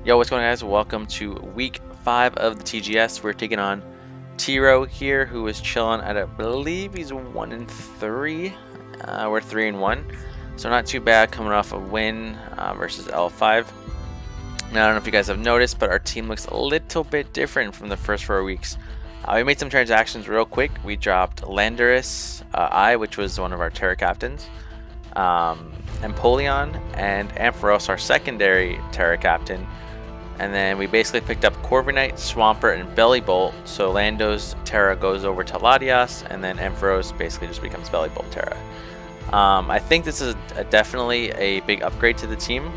Yo, what's going on, guys? Welcome to week 5 of the TGS. We're taking on TRowe here, who is chilling at, I believe he's 1-3. We're 3-1, so not too bad coming off a win versus L5. Now, I don't know if you guys have noticed, but our team looks a little bit different from the first 4 weeks. We made some transactions real quick. We dropped Landorus I, which was one of our Terra captains, Empoleon, and Ampharos, our secondary Terra captain. And then we basically picked up Corviknight, Swampert, and Bellybolt. So Lando's Terra goes over to Lugias, and then Ampharos basically just becomes Bellybolt Terra. I think this is definitely a big upgrade to the team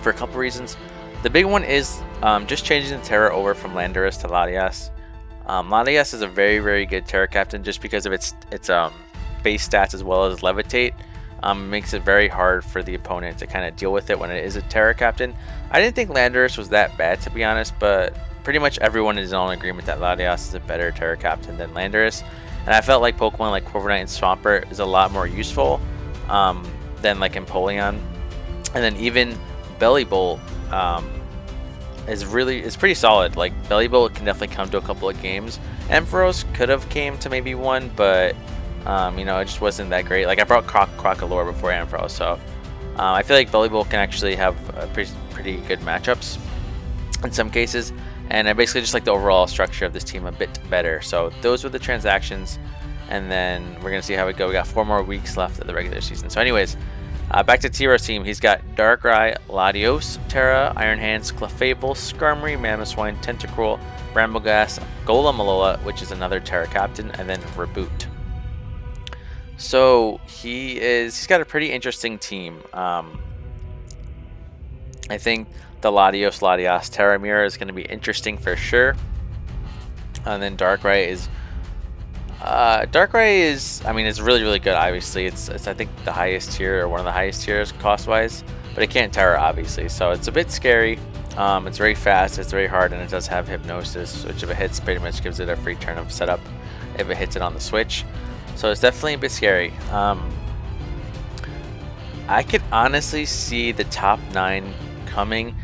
for a couple reasons. The big one is just changing the Terra over from Landorus to Lugias. Lugias is a very, very good Terra captain just because of its base stats as well as Levitate. Makes it very hard for the opponent to kind of deal with it when it is a Terra captain. I didn't think Landorus was that bad, to be honest, but pretty much everyone is in agreement that Lugias is a better Terra captain than Landorus. And I felt like Pokemon like Corviknight and Swampert is a lot more useful than like Empoleon. And then even Bellybolt is pretty solid. Like Bellybolt can definitely come to a couple of games. Ampharos could have came to maybe one, but you know, it just wasn't that great. Like I brought Crocalore before Ampharos, so I feel like Bellybolt can actually have pretty good matchups in some cases. And I basically just like the overall structure of this team a bit better. So those were the transactions, and then we're gonna see how we go. We got 4 more weeks left of the regular season. So anyways, back to TRowe's team. He's got Darkrai, Latios, Terra, Iron Hands, Clefable, Skarmory, Mamoswine, Tentacruel, Brambleghast, Golem, which is another Terra captain, and then Reboot. So he's got a pretty interesting team. I think the Latios Terra mirror is going to be interesting for sure. And then Darkrai is I mean, it's really good. Obviously, it's I think the highest tier, or one of the highest tiers cost wise, but it can't Terra obviously, so it's a bit scary. It's very fast, it's very hard, and it does have Hypnosis, which if it hits pretty much gives it a free turn of setup if it hits it on the switch. So it's definitely a bit scary. I could honestly see the top 9 coming.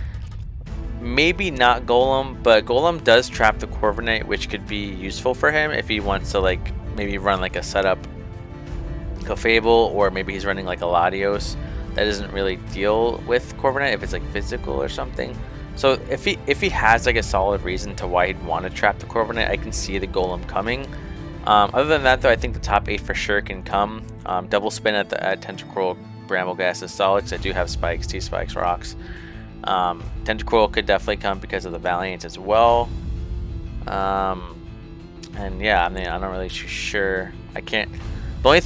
Maybe not Golem, but Golem does trap the Corviknight, which could be useful for him if he wants to like maybe run like a setup Clefable, or maybe he's running like a Latios that doesn't really deal with Corviknight if it's like physical or something. So if he has like a solid reason to why he'd want to trap the Corviknight, I can see the Golem coming. Other than that, though, I think the top 8 for sure can come. Double spin at Tentacruel, Brambleghast is solid because I do have Spikes, T-Spikes, Rocks. Tentacruel could definitely come because of the Valiant as well. And yeah, I mean, I'm not really sure. I can't. The only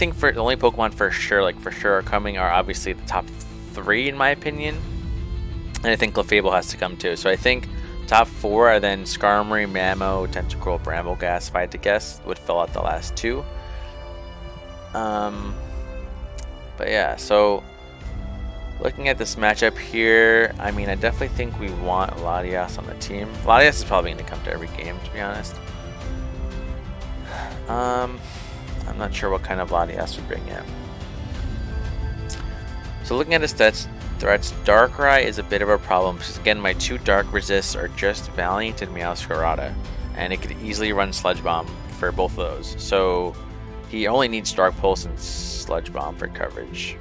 Pokemon for sure are coming are obviously the top 3 in my opinion, and I think Clefable has to come too. So I think top 4 are then Skarmory, Mamo, Tentacruel, Brambleghast, if I had to guess, would fill out the last 2. But yeah, so looking at this matchup here, I mean, I definitely think we want Lugias on the team. Lugias is probably going to come to every game, to be honest. I'm not sure what kind of Lugias we bring in. So looking at his threats, Darkrai is a bit of a problem because again, my 2 Dark Resists are just Valiant and Meowscarada, and it could easily run Sludge Bomb for both of those. So he only needs Dark Pulse and Sludge Bomb for coverage.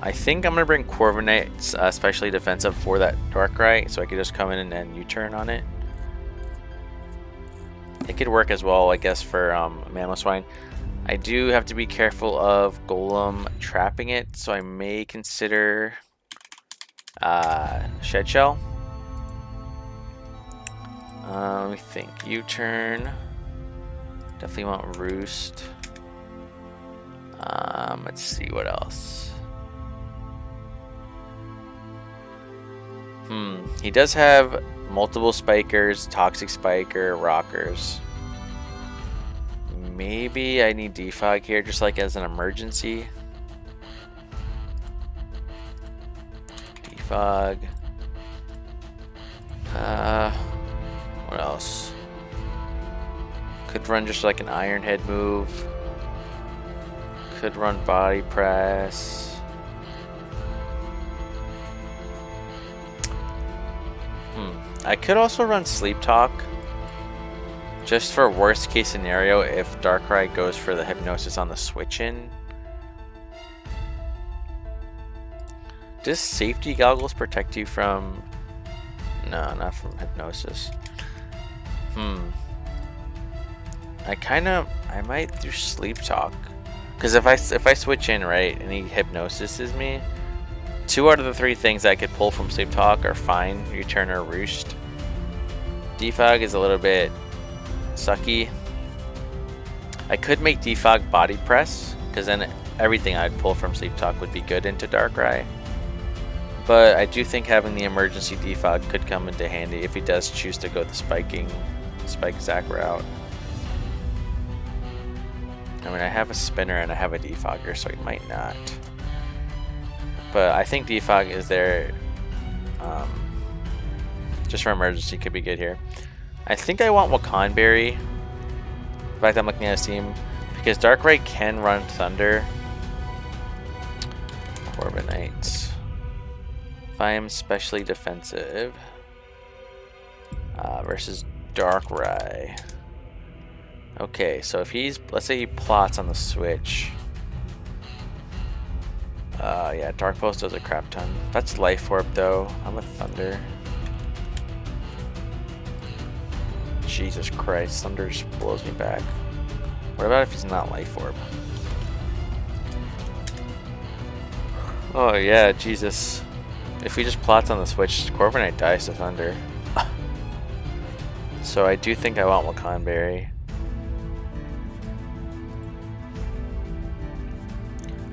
I think I'm going to bring Corviknight, especially defensive, for that Darkrai, so I could just come in and U-turn on it. It could work as well, I guess, for Mamoswine. I do have to be careful of Golem trapping it, so I may consider Shed Shell. Let me think. U-turn. Definitely want Roost. Let's see what else. He does have multiple Spikers, Toxic Spiker, Rockers. Maybe I need Defog here just like as an emergency. Defog. What else? Could run just like an Iron Head move. Could run Body Press. I could also run Sleep Talk, just for worst case scenario if Darkrai goes for the Hypnosis on the switch in. Does Safety Goggles protect you from... No, not from Hypnosis. I might do Sleep Talk. Because if I switch in, right, and he Hypnoses me, 2 out of the 3 things I could pull from Sleep Talk are fine, Return or Roost. Defog is a little bit sucky. I could make Defog Body Press, because then everything I'd pull from Sleep Talk would be good into Darkrai. But I do think having the emergency defog could come into handy if he does choose to go the Spike Zac route. I mean, I have a spinner and I have a defogger, so he might not. But I think defog is there just for emergency, could be good here. I think I want Wakanberry. In fact, I'm looking at his team because Darkrai can run Thunder. Corviknight. If I am specially defensive versus Darkrai. Okay, so if he's, let's say he plots on the switch. Yeah, Dark Pulse does a crap ton. That's Life Orb though. I'm with Thunder. Jesus Christ, Thunder just blows me back. What about if he's not Life Orb? Oh yeah, Jesus. If he just plots on the switch, Corviknight dies to Thunder. So I do think I want Wakanberry.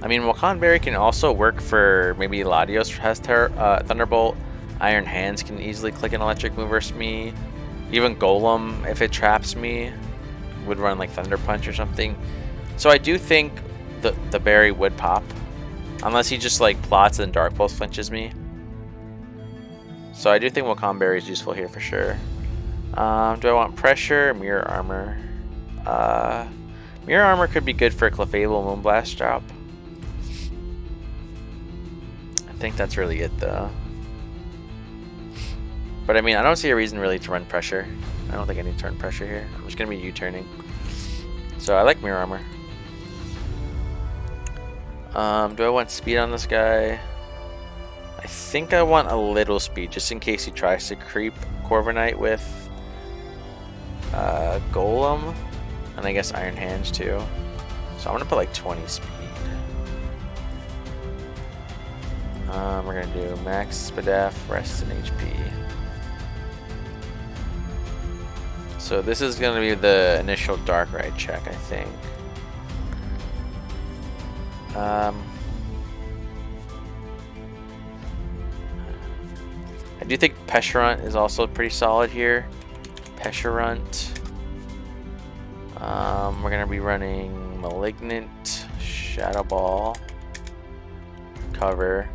I mean, Wakanberry can also work for maybe Latios has Thunderbolt. Iron Hands can easily click an electric move versus me. Even Golem, if it traps me, would run like Thunder Punch or something. So I do think the berry would pop. Unless he just like plots and Dark Pulse flinches me. So I do think Wakanberry is useful here for sure. Do I want Pressure or Mirror Armor? Mirror Armor could be good for Clefable Moonblast drop. I think that's really it though. But I mean, I don't see a reason really to run Pressure. I don't think I need to run Pressure here. I'm just going to be U-turning. So I like Mirror Armor. Do I want Speed on this guy? I think I want a little speed, just in case he tries to creep Corviknight with Golem, and I guess Iron Hands too. So I'm gonna put like 20 speed. We're gonna do max Spadaf, rest and HP. So this is gonna be the initial Darkrai check, I think. I do think Pesharunt is also pretty solid here. Pesharunt. We're gonna be running Malignant, Shadow Ball, Cover.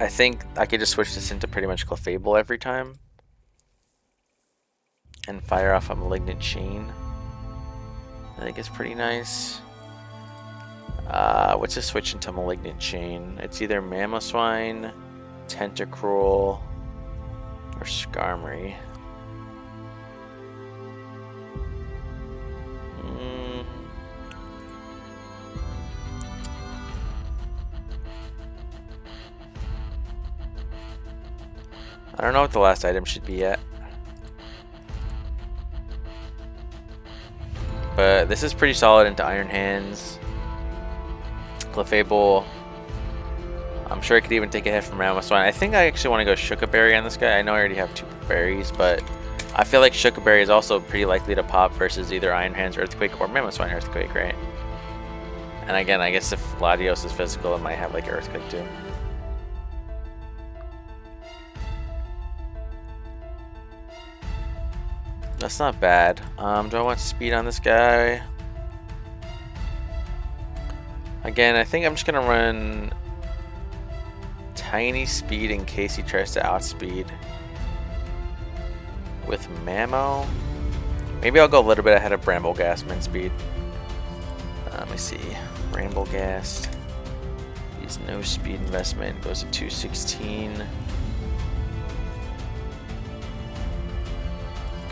I think I could just switch this into pretty much Clefable every time. And fire off a Malignant Chain. I think it's pretty nice. What's a switch into Malignant Chain? It's either Mamoswine, Tentacruel, or Skarmory. I don't know what the last item should be yet. But this is pretty solid into Iron Hands. Clefable. I'm sure I could even take a hit from Mamoswine. I think I actually want to go Shuka Berry on this guy. I know I already have 2 berries, but I feel like Shuka Berry is also pretty likely to pop versus either Iron Hands Earthquake or Mamoswine Earthquake, right? And again, I guess if Latios is physical, it might have like Earthquake too. That's not bad. Do I want speed on this guy? Again, I think I'm just gonna run tiny speed in case he tries to outspeed with Mamo. Maybe I'll go a little bit ahead of Brambleghast min speed. Let me see. Brambleghast. He's no speed investment. Goes to 216.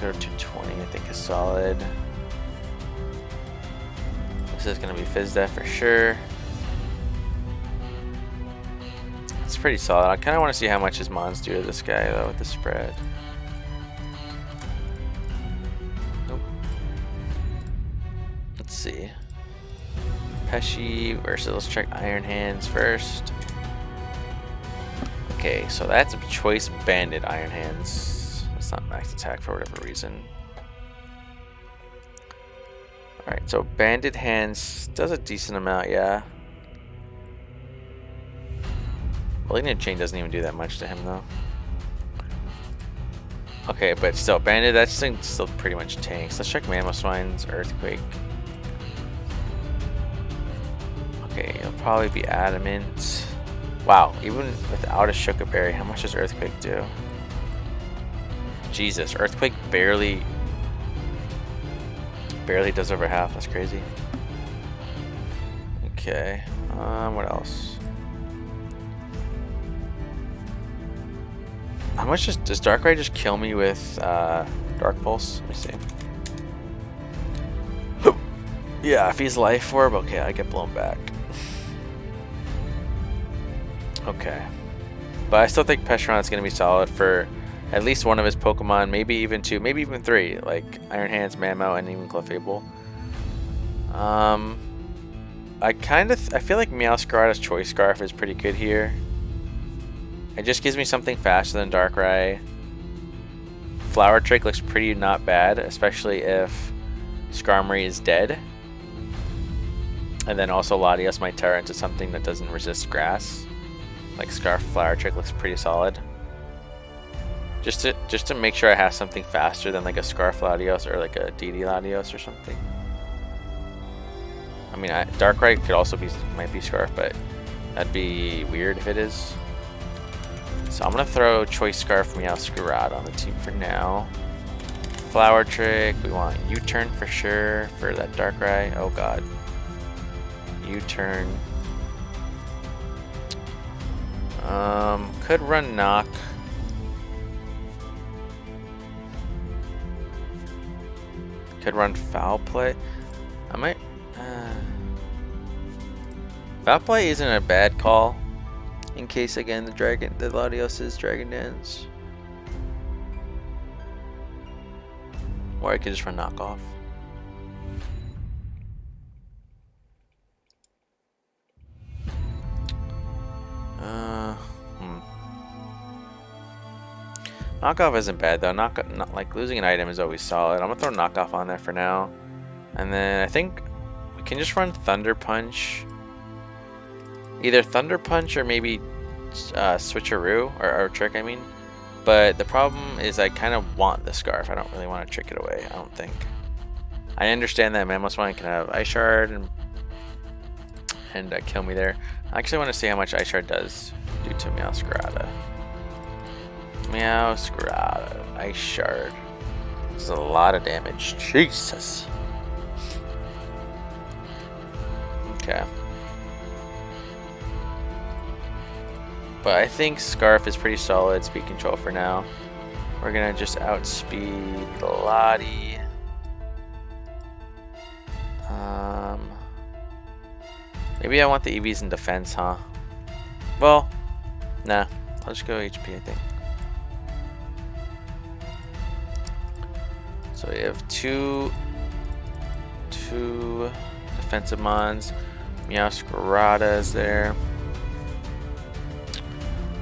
go to 220, I think is solid. This is going to be Fizz for sure. It's pretty solid. I kind of want to see how much his mons do to this guy, though, with the spread. Nope. Let's see. Pesci versus, let's check Iron Hands first. Okay, so that's a choice banded Iron Hands. It's not max attack for whatever reason. Alright, so banded hands does a decent amount, yeah. Malignant Chain doesn't even do that much to him, though. Okay, but still, banded, that thing still pretty much tanks. Let's check Mamoswine's Earthquake. Okay, it'll probably be Adamant. Wow, even without a Shuka Berry, how much does Earthquake do? Jesus, Earthquake barely does over half. That's crazy. Okay, what else? How much does Darkrai just kill me with Dark Pulse? Let me see. Yeah, if he's Life Orb, okay, I get blown back. Okay, but I still think Peshron is going to be solid for at least one of his Pokemon, maybe even two, maybe even three, like Iron Hands, Mamo, and even Clefable. I feel like Meowscarada's Choice Scarf is pretty good here. It just gives me something faster than Darkrai. Flower Trick looks pretty not bad, especially if Skarmory is dead. And then also Latios might tear into something that doesn't resist grass. Like Scarf Flower Trick looks pretty solid. Just to make sure I have something faster than like a Scarf Latios or like a DD Latios or something. I mean, Darkrai could also might be Scarf, but that'd be weird if it is. So I'm gonna throw Choice Scarf Meowscarada on the team for now. Flower Trick, we want U-turn for sure for that Darkrai. Oh god. U-turn. Could run Knock. Could run Foul Play. I might. Foul Play isn't a bad call. In case again the Latios is Dragon Dance. Or I could just run Knockoff. Knockoff isn't bad though. Not like losing an item is always solid. I'm gonna throw Knockoff on there for now, and then I think we can just run Thunder Punch. Either Thunder Punch or maybe Switcheroo or Trick. I mean, but the problem is I kind of want the Scarf. I don't really want to trick it away. I don't think. I understand that Mamoswine can have Ice Shard and kill me there. I actually want to see how much Ice Shard does do to Meowscarada. Meowscarada, Ice Shard. This is a lot of damage. Jesus. Okay. But I think Scarf is pretty solid speed control for now. We're gonna just outspeed Lottie. Maybe I want the EVs in defense, huh? Well, nah. I'll just go HP, I think. So we have two defensive mons. Meowscarada is there.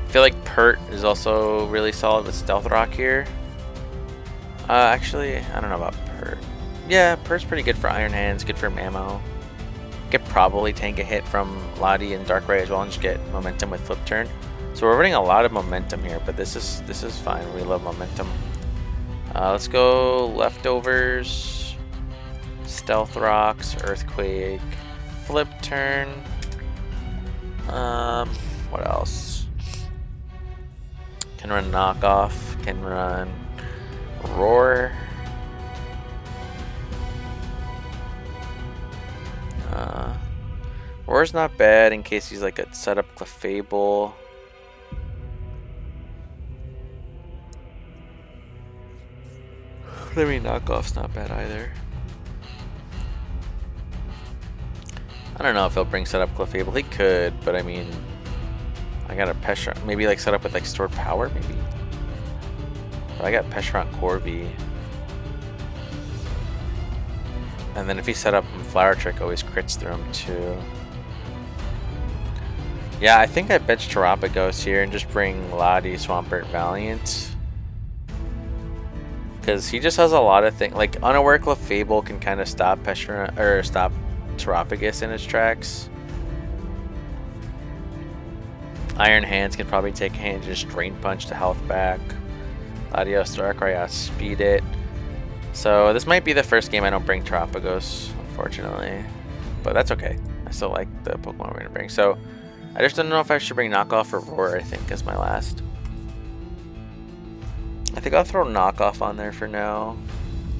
I feel like Pert is also really solid with Stealth Rock here. Actually, I don't know about Pert. Yeah, Pert's pretty good for Iron Hands, good for Mamo. Could probably tank a hit from Lottie and Darkrai as well and just get momentum with Flip Turn. So we're running a lot of momentum here, but this is fine. We love momentum. Let's go Leftovers, Stealth Rocks, Earthquake, Flip Turn. What else? Can run Knockoff. Can run Roar. Roar's not bad in case he's like a setup Clefable. I mean, knockoff's not bad either. I don't know if he'll bring setup Clefable. He could, but I mean, I got a Peshron. Maybe like set up with like stored power, maybe. But I got Peshron Corvi. And then if he set up Flower Trick, always crits through him too. Yeah, I think I bench Terapagos here and just bring Lottie, Swampert, Valiant. Because he just has a lot of things. Like, Unaware Clefable can kind of stop Peshron, or stop Terapagos in its tracks. Iron Hands can probably take a hand, just Drain Punch to health back. Latios, Darkrai, speed it. So this might be the first game I don't bring Terapagos, unfortunately. But that's okay. I still like the Pokemon we're going to bring. So I just don't know if I should bring Knockoff or Roar, I think, as my last. I think I'll throw Knockoff on there for now.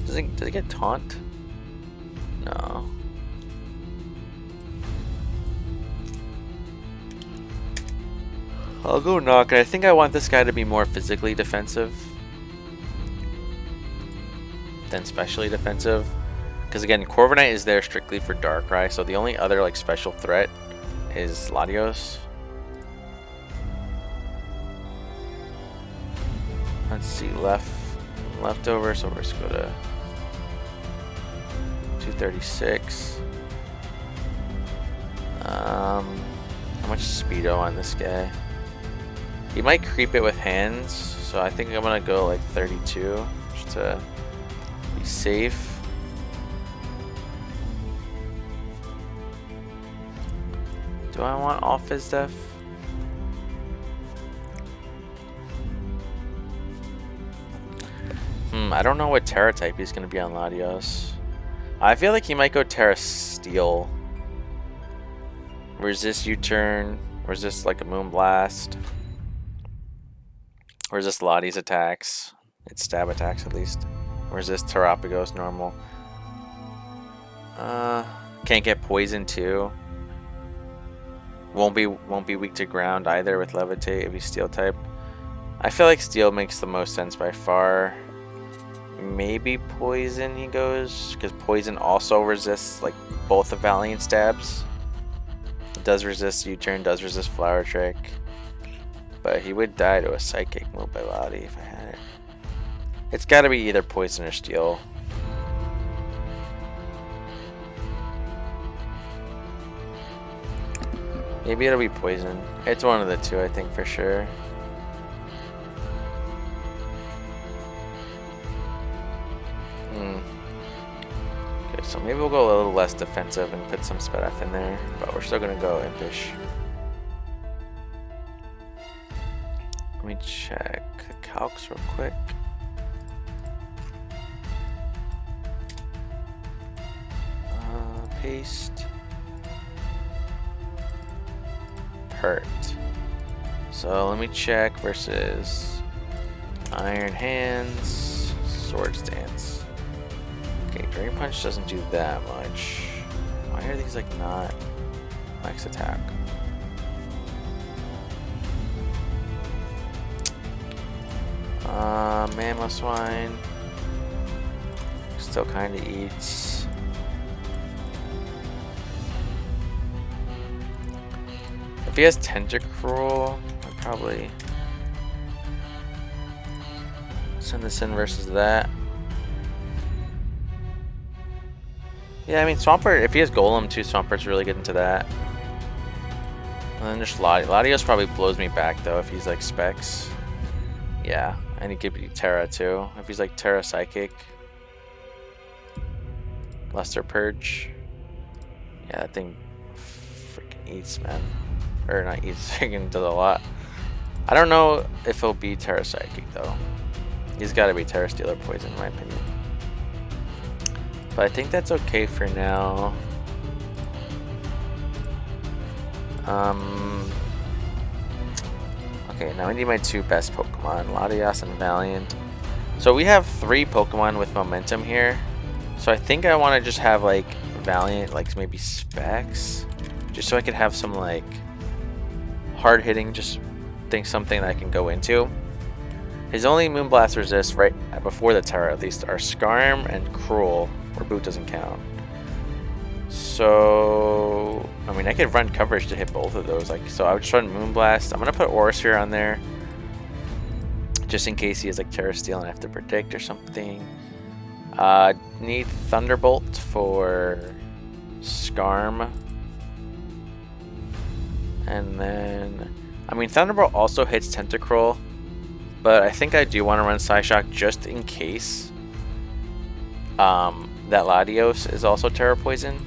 Does it get Taunt? No. I'll go Knock. I think I want this guy to be more physically defensive than specially defensive. Because again, Corviknight is there strictly for Darkrai, so the only other like special threat is Latios. Let's see, leftover, so we're just go to 236. How much Speedo on this guy? He might creep it with hands, so I think I'm gonna go like 32 just to be safe. Do I want off his def? I don't know what Terra type he's gonna be on Latios. I feel like he might go Terra Steel. Resist U-turn, resist like a Moonblast. Resist Lottie's attacks. Its stab attacks at least. Resist Terapagos normal. Can't get poison too. Won't be weak to ground either with Levitate if he's Steel type. I feel like Steel makes the most sense by far. Maybe Poison he goes, because Poison also resists like both the Valiant stabs. It does resist U-turn, does resist Flower Trick. But he would die to a Psychic move by Lottie if I had it. It's gotta be either Poison or Steel. Maybe it'll be Poison. It's one of the two, I think, for sure. Okay, so maybe we'll go a little less defensive and put some Spadaf in there, but we're still gonna go Impish. Let me check the calcs real quick. Paste. Hurt. So let me check versus Iron Hands, Swords Dance. Okay, Drain Punch doesn't do that much. Why are these like not max attack? Mamoswine still kind of eats. If he has Tentacruel, I'd probably send this in versus that. Yeah, I mean Swampert, if he has Golem too, Swampert's really good into that. And then just Latios probably blows me back though if he's like Specs. Yeah, and he could be Terra too. If he's like Terra Psychic. Luster Purge. Yeah, that thing freaking eats, man. Or not eats, freaking does a lot. I don't know if he'll be Terra Psychic though. He's gotta be Terra Steel or Poison in my opinion. But I think that's okay for now. Okay, now I need my two best Pokemon, Latias and Valiant. So we have 3 Pokemon with momentum here. So I think I want to just have like Valiant, like maybe Specs, just so I could have some like hard hitting, just think something that I can go into. His only Moonblast resists right before the Terra, at least, are Skarm and Cruel, where Boot doesn't count. So, I mean, I could run coverage to hit both of those. Like, so I would just run Moonblast. I'm gonna put Aurasphere on there, just in case he has like Terra Steel and I have to predict or something. Need Thunderbolt for Skarm, and then, I mean, Thunderbolt also hits Tentacruel, but I think I do want to run Psyshock just in case that Latios is also Terra Poison.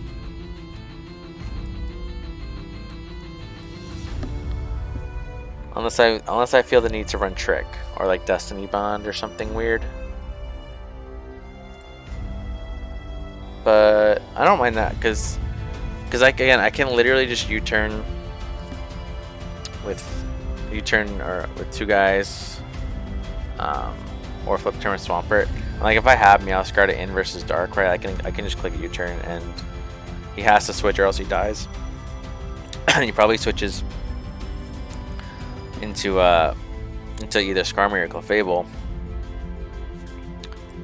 Unless I feel the need to run Trick or like Destiny Bond or something weird. But I don't mind that because again I can literally just U-turn with two guys, or flip turn with Swampert. Like if I have Meowscarada in versus Dark, right? I can just click U-turn and he has to switch or else he dies. And he probably switches into either Skarmory or Clefable.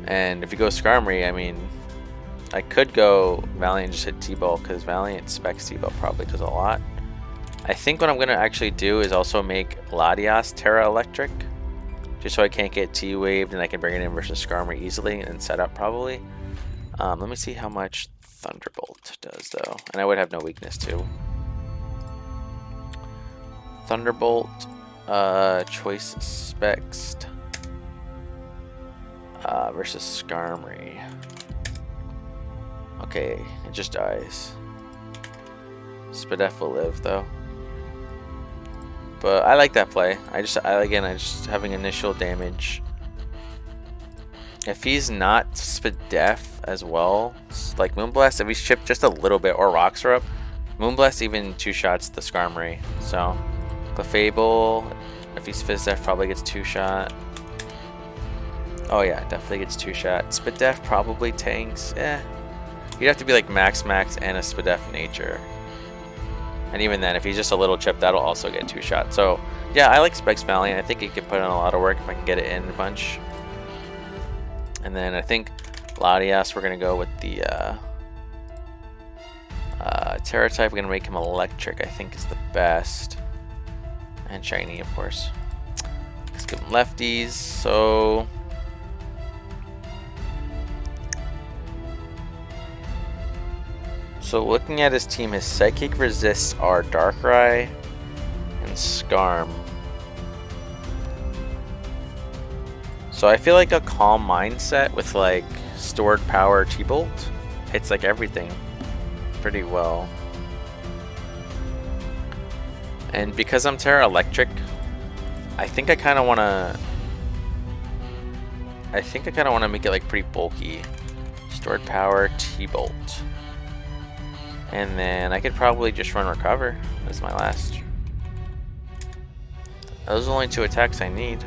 And if you go Skarmory, I mean, I could go Valiant and just hit T-Ball because Valiant specs T-Ball probably does a lot. I think what I'm gonna actually do is also make Latias Terra Electric, just so I can't get T-Waved and I can bring it in versus Skarmory easily and set up probably. Let me see how much Thunderbolt does though, and I would have no weakness too. Thunderbolt. Choice specs versus Skarmory. Okay, it just dies. Spadef will live though. But I like that play. I just having initial damage. If he's not Spadef as well, like Moonblast, if he's chipped just a little bit or Rocks are up, Moonblast even two-shots the Skarmory. So Clefable, if he's Fizdef, probably gets two-shot. Oh yeah, definitely gets two-shot. Spadef probably tanks. You'd have to be like max and a Spadef nature. And even then, if he's just a little chip, that'll also get two-shot. So yeah, I like Specs Valiant. I think he could put in a lot of work if I can get it in a bunch. And then I think Latias, we're gonna go with the Terra type. We're gonna make him electric. I think is the best. And shiny, of course. Let's give him lefties. So looking at his team, his psychic resists are Darkrai and Skarm. So I feel like a Calm Mindset with like Stored Power T-Bolt hits like everything pretty well. And because I'm Terra Electric, I think I kind of want to make it like pretty bulky. Stored Power T-Bolt. And then I could probably just run Recover as my last. Those are the only two attacks I need.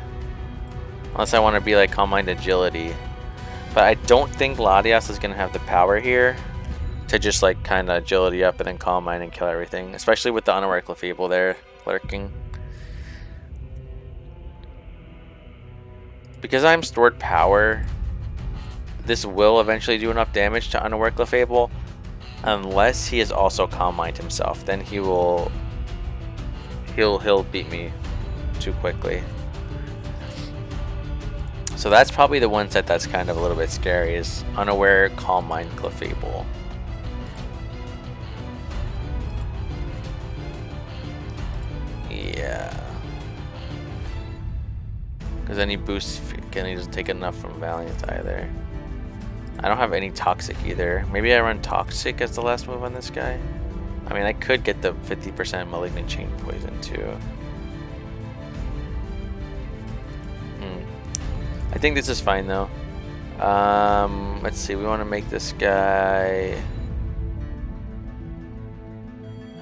Unless I want to be like Calm Mind Agility. But I don't think Latias is going to have the power here to just like kind of Agility up and then Calm Mind and kill everything. Especially with the Unaware Clefable there lurking. Because I'm Stored Power, this will eventually do enough damage to Unaware Clefable. Unless he is also Calm Mind himself, then he'll beat me too quickly. So that's probably the one set that's kind of a little bit scary, is Unaware, Calm Mind, Clefable. Yeah. Because any boosts, again, he doesn't take enough from Valiant either. I don't have any Toxic either. Maybe I run Toxic as the last move on this guy. I mean, I could get the 50% Malignant Chain Poison too. I think this is fine though. Let's see, we want to make this guy...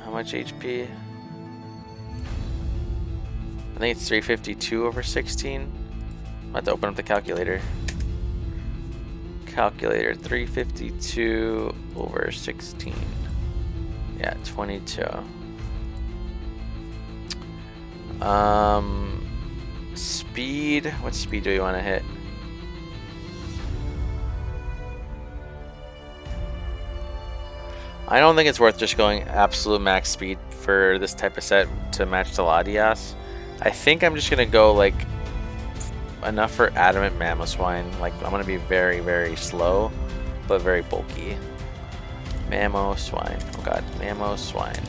How much HP? I think it's 352 over 16. I'm about to open up the calculator. Calculator, 352 over 16. Yeah, 22. Speed. What speed do we want to hit? I don't think it's worth just going absolute max speed for this type of set to match the Lugias. I think I'm just gonna go like enough for Adamant Mamoswine. Like I'm gonna be very, very slow, but very bulky. Mamoswine. Oh god, Mamoswine.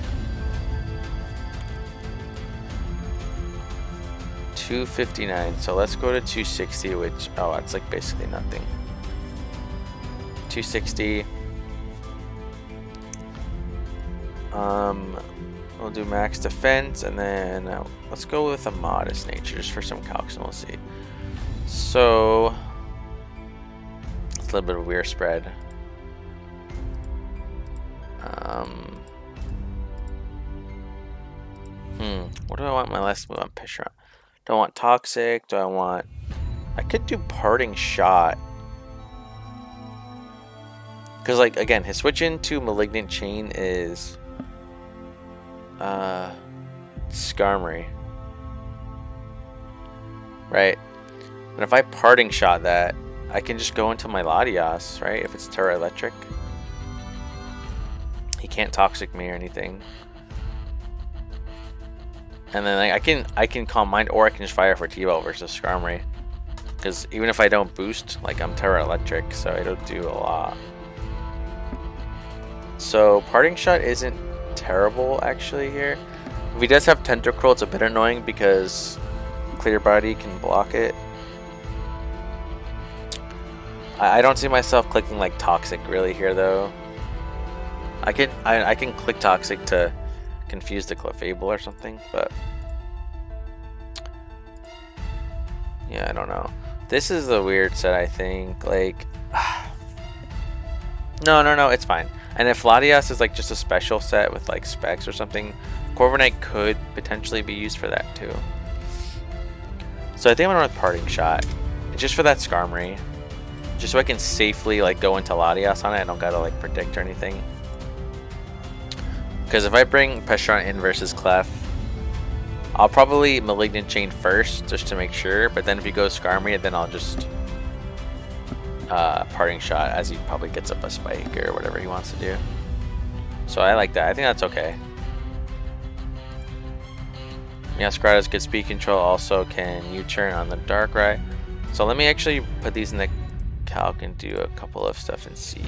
259. So let's go to 260, which it's like basically nothing. 260. We'll do max defense, and then let's go with a modest nature just for some calcs, and we'll see. So it's a little bit of a weird spread. What do I want my last move on Pishron? Do I want toxic? Do I want? I could do parting shot. Because like again, his switch into malignant chain is Skarmory. Right? And if I parting shot that, I can just go into my Lugias, right? If it's Terra Electric. He can't toxic me or anything. And then like, I can Calm Mind, or I can just fire for T-Belt versus Skarmory. Because even if I don't boost, like I'm Terra Electric, so I don't do a lot. So parting shot isn't terrible actually here. If he does have Tentacruel, it's a bit annoying because Clear Body can block it. I don't see myself clicking like Toxic really here though. I can click Toxic to confuse the Clefable or something, but yeah, I don't know. This is a weird set, I think. Like, no, it's fine. And if Lugias is like just a special set with like specs or something, Corviknight could potentially be used for that too. So I think I'm gonna run with Parting Shot, just for that Skarmory, just so I can safely like go into Lugias on it. I don't gotta like predict or anything. Because if I bring Peshron in versus Clef, I'll probably Malignant Chain first just to make sure. But then if he goes Skarmory, then I'll just Parting Shot as he probably gets up a Spike or whatever he wants to do. So I like that. I think that's okay. Meowscarada has good speed control. Also can U-turn on the Darkrai. So let me actually put these in the calc and do a couple of stuff and see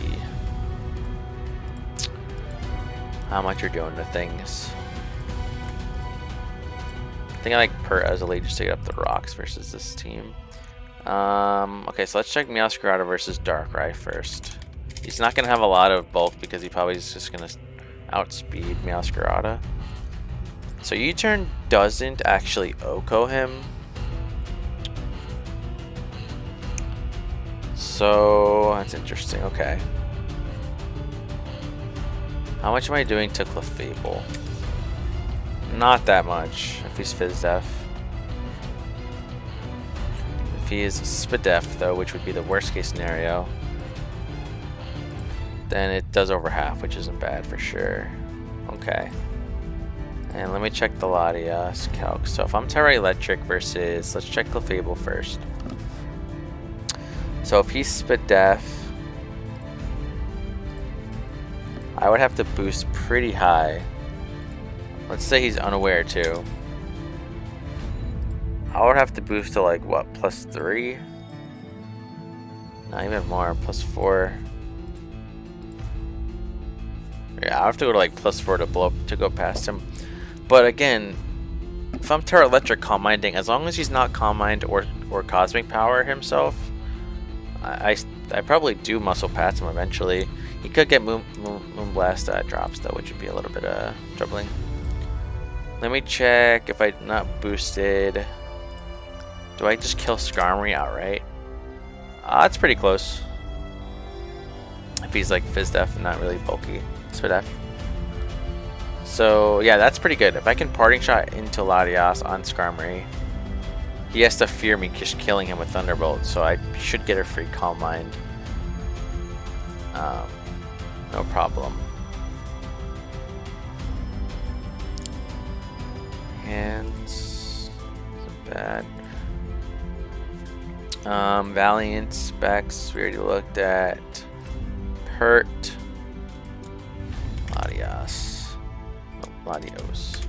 how much you're doing to things. I think I like Purrazole just to get up the rocks versus this team. Okay, so let's check Meowscarada versus Darkrai first. He's not gonna have a lot of bulk because he probably is just gonna outspeed Meowscarada. So U-turn doesn't actually OHKO him. So that's interesting. Okay. How much am I doing to Clefable? Not that much if he's Fizdef. If he is Spadef though, which would be the worst case scenario, then it does over half, which isn't bad for sure. Okay. And let me check the Lugias calc. So if I'm Terra Electric versus, let's check Clefable first. So if he's Spadef, I would have to boost pretty high. Let's say he's unaware too. I would have to boost to like what, +3? Not even more, +4. Yeah, I have to go to like +4 to blow to go past him. But again, if I'm Terra Electric Calm Minding, as long as he's not Calm Mind or Cosmic Power himself, I probably do Muscle Pass him eventually. He could get Moonblast drops though, which would be a little bit troubling. Let me check if I'm not boosted. Do I just kill Skarmory outright? That's pretty close. If he's like Fizdef and not really bulky. Spadef. So yeah, that's pretty good. If I can Parting Shot into Lugias on Skarmory, he has to fear me just killing him with Thunderbolt, so I should get a free Calm Mind. No problem. Hands isn't bad. Valiant, Specs, we already looked at. Hurt. Latios.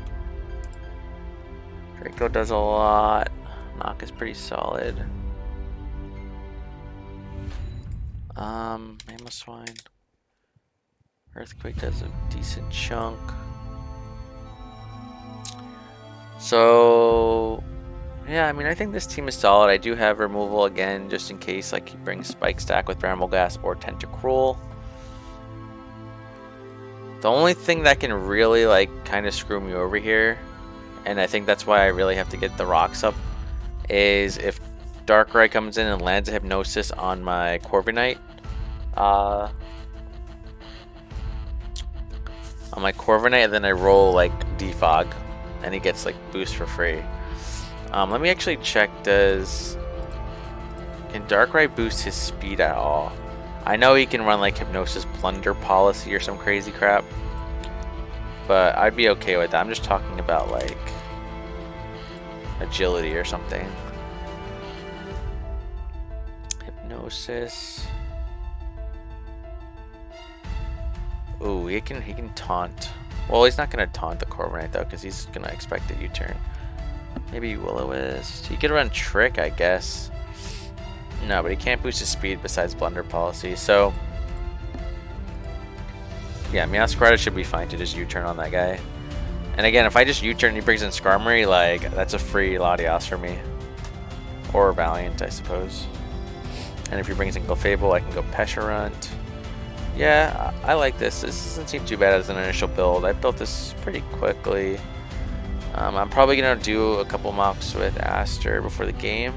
Draco does a lot. Knock is pretty solid. Mammoth Swine. Earthquake does a decent chunk. So yeah, I mean, I think this team is solid. I do have removal again, just in case like he brings Spike Stack with Bramble Gas or Tentacruel. The only thing that can really like kind of screw me over here, and I think that's why I really have to get the rocks up, is if Darkrai comes in and lands a Hypnosis on my Corviknight. On my Corviknight, and then I roll like Defog, and he gets like boost for free. Let me actually check. Can Darkrai boost his speed at all? I know he can run like Hypnosis Plunder Policy or some crazy crap, but I'd be okay with that. I'm just talking about like agility or something. Hypnosis. Ooh, he can taunt. Well, he's not gonna taunt the Corviknight though, because he's gonna expect a U-turn. Maybe Will-O-Wisp. He could run Trick, I guess. No, but he can't boost his speed besides Blunder Policy. So yeah, Meowscarada should be fine to just U-turn on that guy. And again, if I just U-turn and he brings in Skarmory, like that's a free Latias for me. Or Valiant, I suppose. And if he brings in Clefable, I can go Pesharunt. Yeah, I like this. This doesn't seem too bad as an initial build. I built this pretty quickly. I'm probably going to do a couple mocks with Aster before the game.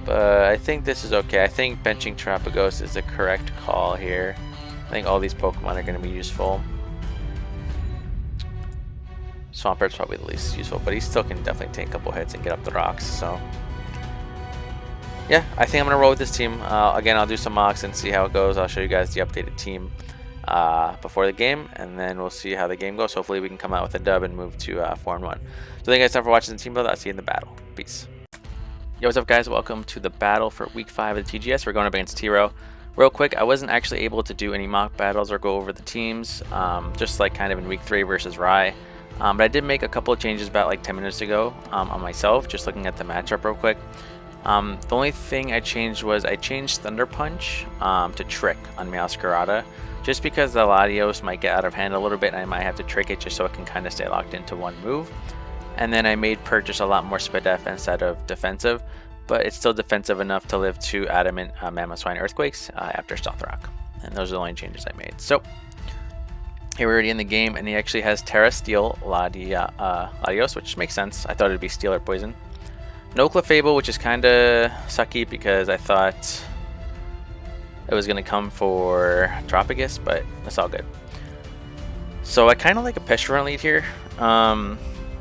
But I think this is okay. I think benching Terapagos is the correct call here. I think all these Pokemon are going to be useful. Swampert's probably the least useful, but he still can definitely take a couple hits and get up the rocks. So yeah, I think I'm going to roll with this team. Again, I'll do some mocks and see how it goes. I'll show you guys the updated team before the game, and then we'll see how the game goes. Hopefully we can come out with a dub and move to 4-1. So thank you guys for watching the team build. I'll see you in the battle. Peace. Yo, what's up guys? Welcome to the battle for week 5 of the TGS. We're going up against TRowe. Real quick, I wasn't actually able to do any mock battles or go over the teams, just like kind of in week 3 versus Rye. But I did make a couple of changes about like 10 minutes ago on myself, just looking at the matchup real quick. The only thing I changed was I changed Thunder Punch to Trick on Meowscarada, just because the Latios might get out of hand a little bit and I might have to trick it just so it can kind of stay locked into one move. And then I made Purchase a lot more Spadef instead of defensive, but it's still defensive enough to live 2 Adamant Mammoth Swine Earthquakes after Stealth Rock. And those are the only changes I made. So here we're already in the game, and he actually has Terra Steel Latios, which makes sense. I thought it'd be Steel or Poison. No Clefable, which is kind of sucky because I thought it was going to come for Tropigus, but that's all good. So I kind of like a Pesharunt lead here.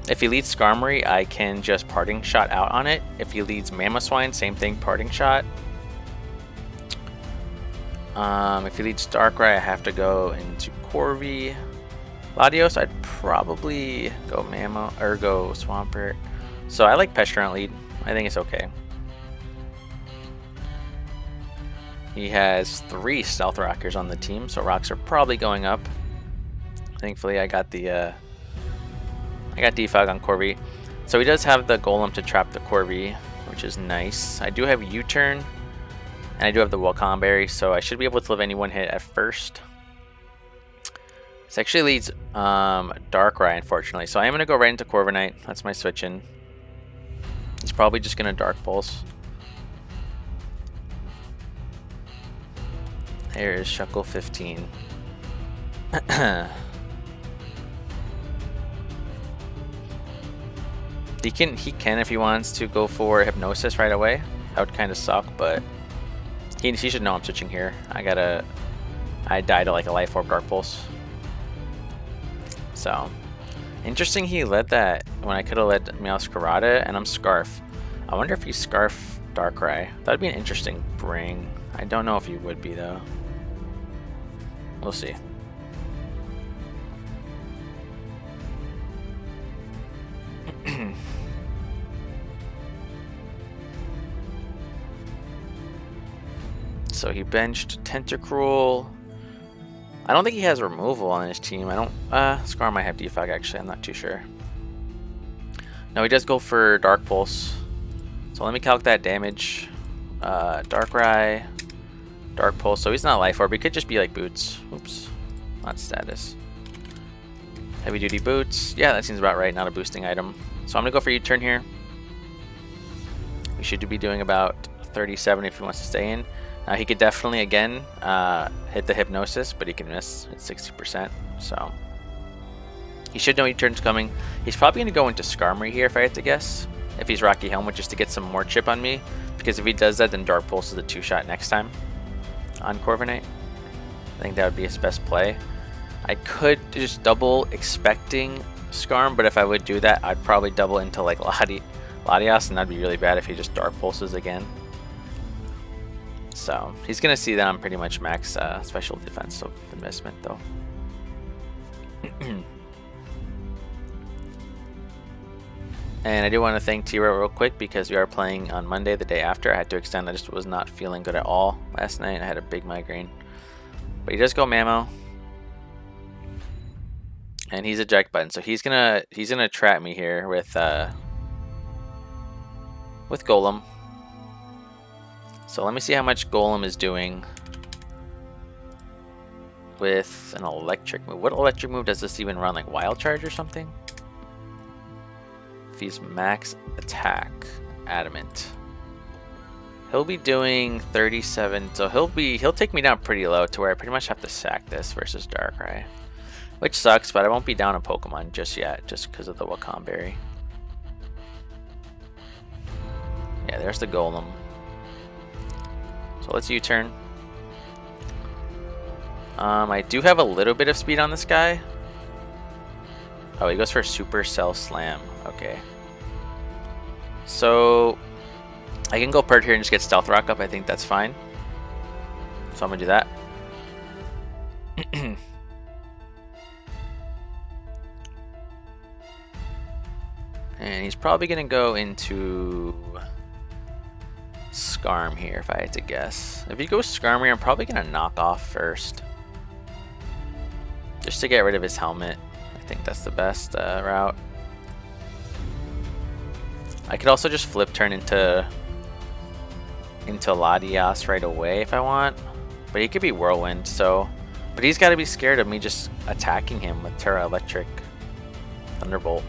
If he leads Skarmory, I can just Parting Shot out on it. If he leads Mamoswine, same thing, Parting Shot. If he leads Darkrai, I have to go into Corvi. Latios, I'd probably go go Swampert. So I like Pesharunt lead. I think it's okay. He has 3 Stealth Rockers on the team, so rocks are probably going up. Thankfully, I got the Defog on Corvi. So he does have the Golem to trap the Corvi, which is nice. I do have U-turn, and I do have the Welcome Berry, so I should be able to live any one hit at first. This actually leads Darkrai, unfortunately. So I am going to go right into Corviknight. That's my switch in. He's probably just going to Dark Pulse. There is Shuckle 15. He can if he wants to go for Hypnosis right away. That would kind of suck, but he should know I'm switching here. I died to like a Life Orb Dark Pulse. So interesting he led that when I could have led Meowscarada, and I'm Scarf. I wonder if he's Scarf Darkrai. That'd be an interesting bring. I don't know if he would be though. We'll see. So he benched Tentacruel. I don't think he has removal on his team. I don't. Scar might have defog actually. I'm not too sure. No, he does go for Dark Pulse. So let me calc that damage. Darkrai, Dark Pulse. So he's not Life Orb. He could just be like Boots. Oops, not status. Heavy Duty Boots. Yeah, that seems about right. Not a boosting item. So I'm gonna go for U-turn here. We should be doing about 37 if he wants to stay in. Now he could definitely again hit the Hypnosis, but he can miss at 60%. So he should know U-turn's coming. He's probably gonna go into Skarmory here if I had to guess. If he's Rocky Helmet, just to get some more chip on me. Because if he does that, then Dark Pulse is a 2-shot next time on Corviknight. I think that would be his best play. I could just double expecting Skarm, but if I would do that, I'd probably double into like Latias, and that'd be really bad if he just Dark Pulses again. So he's gonna see that I'm pretty much max special defensive investment though. And I do want to thank TRowe real quick because we are playing on Monday, the day after. I had to extend. I just was not feeling good at all last night. I had a big migraine. But he does go Mammo. And he's eject button. So he's gonna trap me here with Golem. So let me see how much Golem is doing with an electric move. What electric move does this even run? Like Wild Charge or something? He's max attack adamant, he'll be doing 37, so he'll take me down pretty low to where I pretty much have to sack this versus Darkrai, which sucks, but I won't be down a Pokemon just yet just because of the Wakam Berry. Yeah, there's the Golem. So let's U-turn. I do have a little bit of speed on this guy. Oh, he goes for Supercell Slam. Okay. So I can go Pert here and just get Stealth Rock up. I think that's fine. So I'm gonna do that. And he's probably gonna go into Skarm here if I had to guess. If he goes Skarmory, I'm probably gonna knock off first. Just to get rid of his helmet. I think that's the best route. I could also just flip turn into Latias right away if I want, but he could be Whirlwind. So, but he's got to be scared of me just attacking him with Terra Electric Thunderbolt.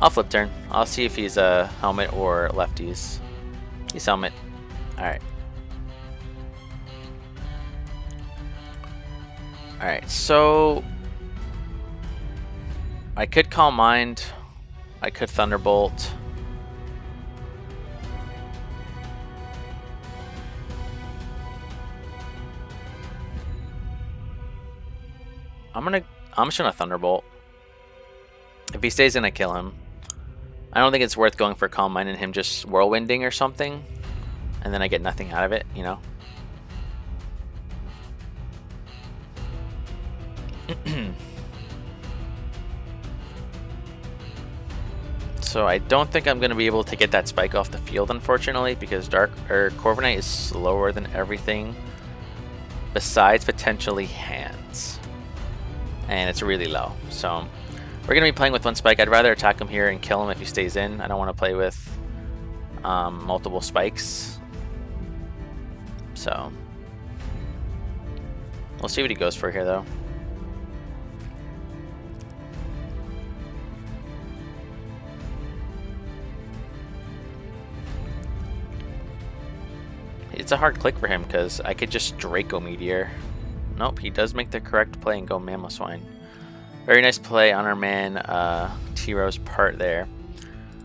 I'll flip turn. I'll see if he's a helmet or lefties. He's helmet. All right. Alright, so I could Calm Mind, I could Thunderbolt. I'm just gonna Thunderbolt. If he stays in, I kill him. I don't think it's worth going for Calm Mind and him just Whirlwinding or something, and then I get nothing out of it, you know? So I don't think I'm going to be able to get that spike off the field, unfortunately, because Corviknight is slower than everything besides potentially hands, and it's really low. So we're going to be playing with one spike. I'd rather attack him here and kill him if he stays in. I don't want to play with multiple spikes. So we'll see what he goes for here, though. It's a hard click for him because I could just Draco Meteor. Nope, he does make the correct play and go Mamoswine. Very nice play on our man TRowe's part there.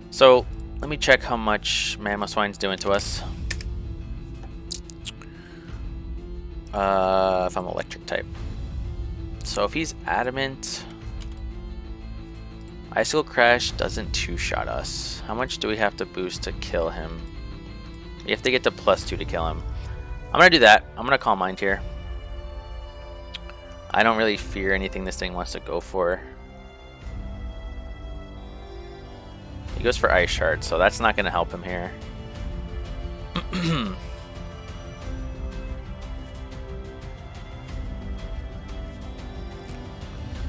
So let me check how much Mamoswine's doing to us. If I'm electric type. So if he's adamant, Icicle Crash doesn't 2-shot us. How much do we have to boost to kill him? You have to get to +2 to kill him. I'm gonna do that. I'm gonna Calm Mind here. I don't really fear anything this thing wants to go for. He goes for Ice Shard, so that's not going to help him here.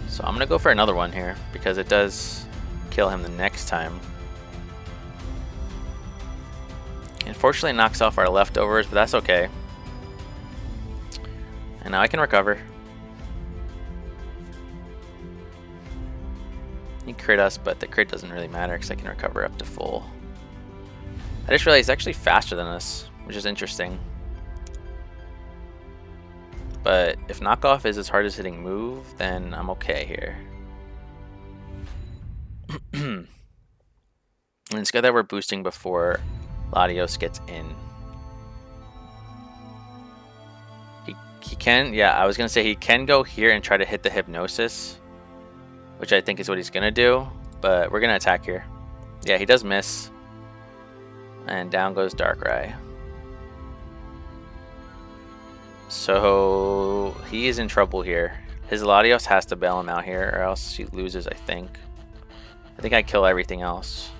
So I'm going to go for another one here, because it does kill him the next time. Unfortunately, it knocks off our leftovers, but that's okay. And now I can recover. He crit us, but the crit doesn't really matter because I can recover up to full. I just realized he's actually faster than us, which is interesting. But if knockoff is as hard as hitting move, then I'm okay here. And it's good that we're boosting before Lugias gets in. He can, yeah, I was going to say he can go here and try to hit the Hypnosis, which I think is what he's going to do, but we're going to attack here. Yeah, he does miss. And down goes Darkrai. So he is in trouble here. His Lugias has to bail him out here, or else he loses, I think. I think I kill everything else.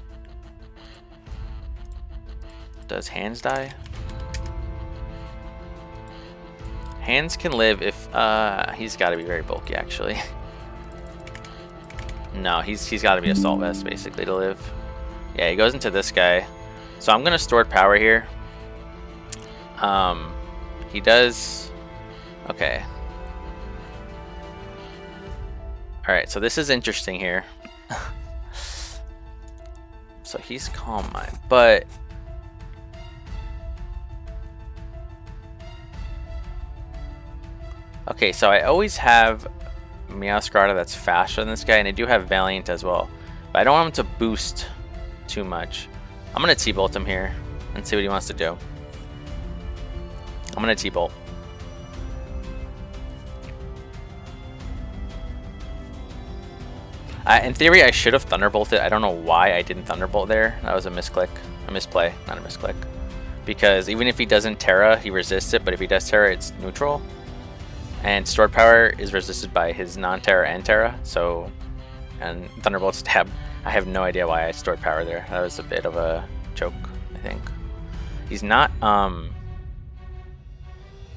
Does Hands die? Hands can live if he's got to be very bulky, actually. No, he's got to be Assault Vest basically to live. Yeah, he goes into this guy. So I'm gonna Stored Power here. He does. Okay. All right, so this is interesting here. So he's Calm Mind, but okay, so I always have Meowscarada that's faster than this guy, and I do have Valiant as well. But I don't want him to boost too much. I'm going to T-Bolt him here and see what he wants to do. I'm going to T-Bolt. In theory, I should have Thunderbolted. I don't know why I didn't Thunderbolt there. That was a misclick. A misplay, not a misclick. Because even if he doesn't Terra, he resists it. But if he does Terra, it's neutral. And Stored Power is resisted by his non-Terra and Terra. So, and Thunderbolt Stab. I have no idea why I Stored Power there. That was a bit of a joke, I think. He's not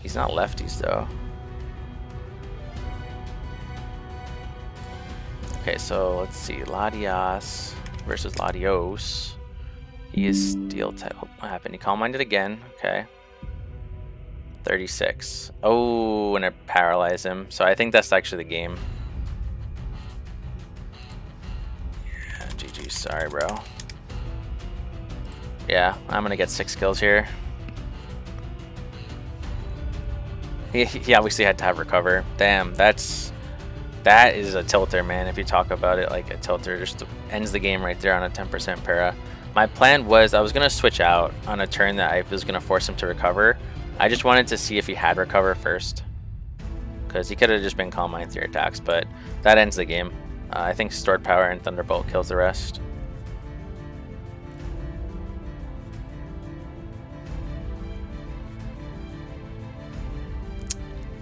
lefties though. Okay, so let's see. Lugias versus Lugios. He is Steel type. Oh, what happened? He Calm Minded again. Okay. 36. Oh, and I paralyze him. So I think that's actually the game. Yeah, GG. Sorry, bro. Yeah, I'm gonna get 6 kills here. He obviously had to have Recover. Damn, that is a tilter, man. If you talk about it like a tilter, just ends the game right there on a 10% para. My plan was I was gonna switch out on a turn that I was gonna force him to recover. I just wanted to see if he had Recover first, because he could have just been Calm Mind 3 attacks, but that ends the game. I think Stored Power and Thunderbolt kills the rest.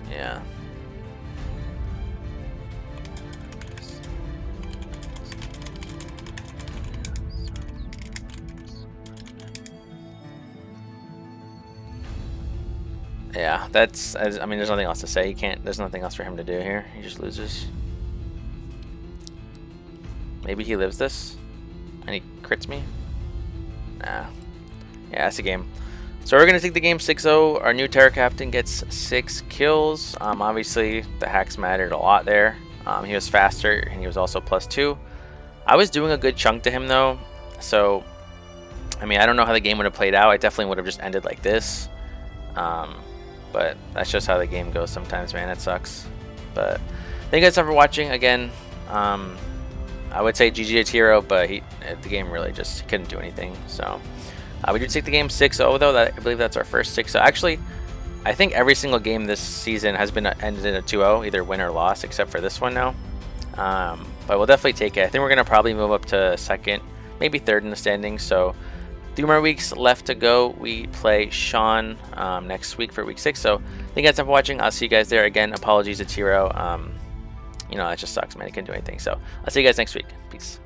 Yeah. Yeah, that's, I mean, there's nothing else to say. He can't, there's nothing else for him to do here. He just loses. Maybe he lives this and he crits me. Nah. Yeah, that's a game. So we're going to take the game 6-0. Our new Terra Captain gets 6 kills. Obviously, the hacks mattered a lot there. He was faster and he was also +2. I was doing a good chunk to him though. So, I mean, I don't know how the game would have played out. I definitely would have just ended like this. But that's just how the game goes sometimes, man. It sucks. But thank you guys for watching. Again, I would say GG to TRowe, but the game really just couldn't do anything. So we did take the game 6-0 though. I believe that's our first 6-0. Actually, I think every single game this season has been ended in a 2-0, either win or loss, except for this one now. But we'll definitely take it. I think we're gonna probably move up to second, maybe third in the standings. So 3 more weeks left to go. We play Sean next week for week 6. So thank you guys for watching. I'll see you guys there. Again, apologies to TRowe. You know, that just sucks, man. He couldn't do anything. So I'll see you guys next week. Peace.